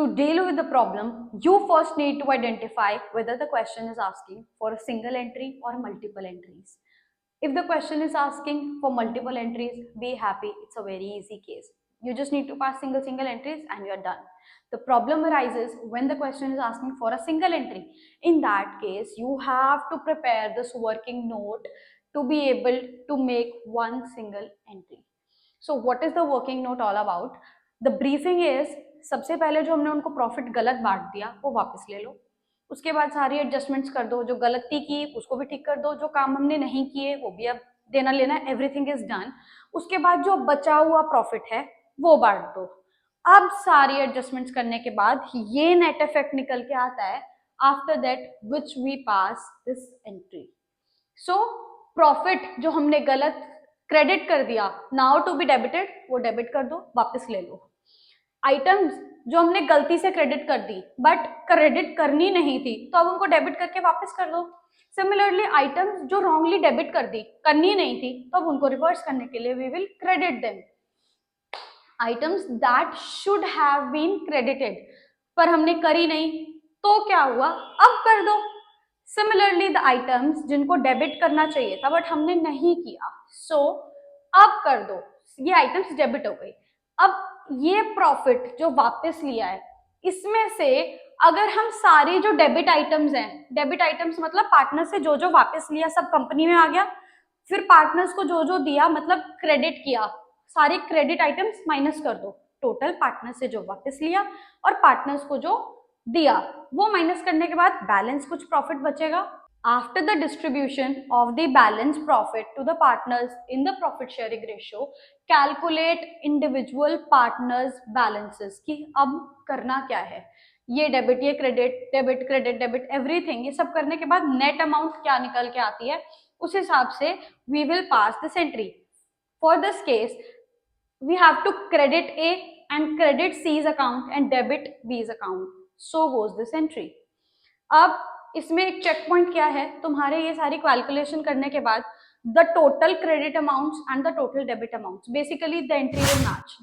To deal with the problem, you first need to identify whether the question is asking for a single entry or multiple entries. If the question is asking for multiple entries, be happy, it's a very easy case. You just need to pass single entries and you're done. The problem arises when the question is asking for a single entry. In that case, you have to prepare this working note to be able to make one single entry. So what is the working note all about? The briefing is, सबसे पहले जो हमने उनको profit गलत बांट दिया वो वापस ले लो, उसके बाद सारी एडजस्टमेंट्स कर दो, जो गलती की उसको भी ठीक कर दो, जो काम हमने नहीं किए वो भी अब देना लेना, एवरीथिंग इज डन। उसके बाद जो बचा हुआ प्रॉफिट है वो बांट दो। अब सारी एडजस्टमेंट्स करने के बाद ये नेट इफेक्ट निकल के आता है, after that which we pass this entry. So profit जो हमने गलत क्रेडिट कर दिया, नाउ टू बी डेबिटेड, वो डेबिट कर दो, वापस ले लो। आइटम्स जो हमने गलती से क्रेडिट कर दी बट क्रेडिट करनी नहीं थी, तो अब उनको डेबिट करके वापस कर दो। सिमिलरली आइटम्स जो रॉन्गली डेबिट कर दी, करनी नहीं थी, तो अब उनको रिवर्स करने के लिए we will credit them. Items that should have been credited पर हमने करी नहीं, तो क्या हुआ, अब कर दो। सिमिलरली द आइटम्स जिनको डेबिट करना चाहिए था बट हमने नहीं किया, सो अब कर दो, ये आइटम्स डेबिट हो गई। अब ये प्रॉफिट जो वापस लिया है, इसमें से अगर हम सारे जो डेबिट आइटम्स हैं, डेबिट आइटम्स मतलब पार्टनर से जो जो वापस लिया सब कंपनी में आ गया, फिर पार्टनर्स को जो जो दिया मतलब क्रेडिट किया, सारे क्रेडिट आइटम्स माइनस कर दो, टोटल पार्टनर से जो वापस लिया और पार्टनर्स को जो दिया वो माइनस करने के बाद बैलेंस कुछ प्रॉफिट बचेगा। After the distribution of the balance profit to the partners in the profit sharing ratio, calculate individual partners balances की अब करना क्या है, ये डेबिट, ये credit, debit credit debit everything, ये सब करने के बाद नेट अमाउंट क्या निकल के आती है, उस हिसाब से we will pass this entry. For this case we have to credit A and credit C's account and debit B's account, so goes this entry. अब इसमें एक चेक पॉइंट क्या है, तुम्हारे ये सारी कैलकुलेशन करने के बाद the total credit amounts and the total debit amounts, basically the entry will match.